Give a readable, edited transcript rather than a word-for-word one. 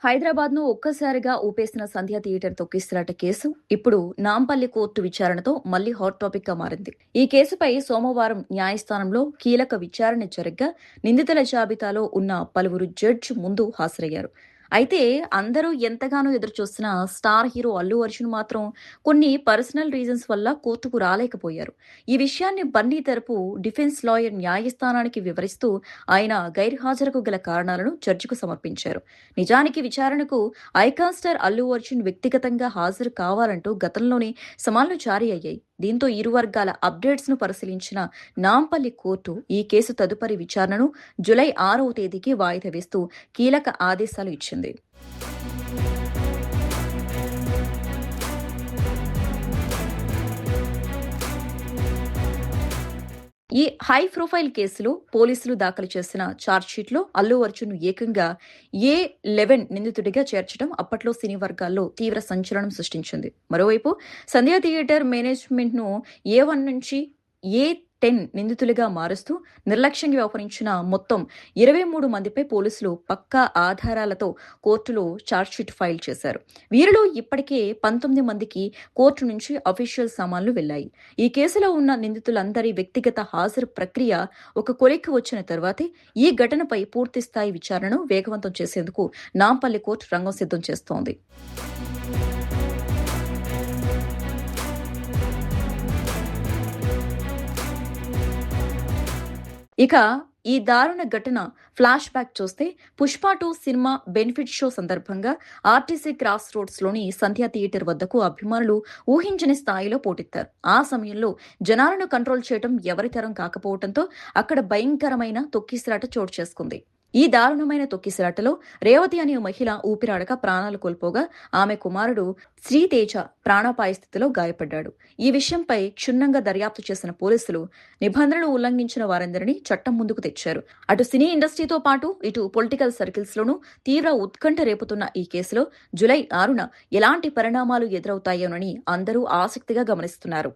హైదరాబాద్‌ను ఒక్కసారిగా ఊపేసిన సంధ్య థియేటర్ తొక్కిసలాట కేసు ఇప్పుడు నాంపల్లి కోర్టు విచారణతో మళ్లీ హాట్ టాపిక్‌గా మారింది. ఈ కేసుపై సోమవారం న్యాయస్థానంలో కీలక విచారణ జరగ్గా నిందితుల జాబితాలో ఉన్న పలువురు జడ్జి ముందు హాజరయ్యారు. అయితే అందరూ ఎంతగానో ఎదురుచూస్తున్న స్టార్ హీరో అల్లు అర్జున్ మాత్రం కొన్ని పర్సనల్ రీజన్స్ వల్ల కోర్టుకు రాలేకపోయారు. ఈ విషయాన్ని బన్నీ తరపు డిఫెన్స్ లాయర్ న్యాయస్థానానికి వివరిస్తూ ఆయన గైర్హాజరుకు గల కారణాలను జడ్జికు సమర్పించారు. నిజానికి విచారణకు ఐకాన్ స్టార్ అల్లు అర్జున్ వ్యక్తిగతంగా హాజరు కావాలంటూ గతంలోనే సమాన్లు జారీ అయ్యాయి. దీంతో ఇరు వర్గాల అప్డేట్స్ ను పరిశీలించిన నాంపల్లి కోర్టు ఈ కేసు తదుపరి విచారణను జూలై 6వ తేదీకి వాయిదా వేస్తూ కీలక ఆదేశాలు ఇచ్చింది. ఈ హై ప్రొఫైల్ కేసులో పోలీసులు దాఖలు చేసిన ఛార్జ్షీట్లో అల్లు అర్జున్ ఏకంగా A11 నిందితుడిగా చేర్చడం అప్పట్లో సినీ వర్గాల్లో తీవ్ర సంచలనం సృష్టించింది. మరోవైపు సంధ్య థియేటర్ మేనేజ్మెంట్ ను A1 నుంచి A10 నిందితులుగా మారుస్తూ నిర్లక్ష్యంగా వ్యవహరించిన మొత్తం 23 మందిపై పోలీసులు పక్కా ఆధారాలతో కోర్టులో ఛార్జ్షీట్ ఫైల్ చేశారు. వీరిలో ఇప్పటికే 19 మందికి కోర్టు నుంచి అఫీషియల్ సమన్లు వెళ్లాయి. ఈ కేసులో ఉన్న నిందితులందరి వ్యక్తిగత హాజరు ప్రక్రియ ఒక కొలిక్కి వచ్చిన తర్వాతే ఈ ఘటనపై పూర్తిస్థాయి విచారణను వేగవంతం చేసేందుకు నాంపల్లి కోర్టు రంగం సిద్ధం చేస్తోంది. ఇక ఈ దారుణ ఘటన ఫ్లాష్ బ్యాక్ చూస్తే పుష్ప 2 సినిమా బెనిఫిట్ షో సందర్భంగా ఆర్టీసీ క్రాస్ రోడ్స్ లోని సంధ్య థియేటర్ వద్దకు అభిమానులు ఊహించని స్థాయిలో పోటెత్తారు. ఆ సమయంలో జనాలను కంట్రోల్ చేయడం ఎవరి తరం కాకపోవడంతో అక్కడ భయంకరమైన తొక్కిసలాట చోటు చేసుకుంది. ఈ దారుణమైన తొక్కిసలాటలో రేవతి అనే మహిళ ఊపిరాడక ప్రాణాలు కోల్పోగా ఆమె కుమారుడు శ్రీతేజ ప్రాణాపాయ స్థితిలో గాయపడ్డాడు. ఈ విషయంపై క్షుణ్ణంగా దర్యాప్తు చేసిన పోలీసులు నిబంధనలు ఉల్లంఘించిన వారందరినీ చట్టం ముందుకు తెచ్చారు. అటు సినీ ఇండస్ట్రీతో పాటు ఇటు పొలిటికల్ సర్కిల్స్ లోనూ తీవ్ర ఉత్కంఠ రేపుతున్న ఈ కేసులో జూలై 6న ఎలాంటి పరిణామాలు ఎదురవుతాయోనని అందరూ ఆసక్తిగా గమనిస్తున్నారు.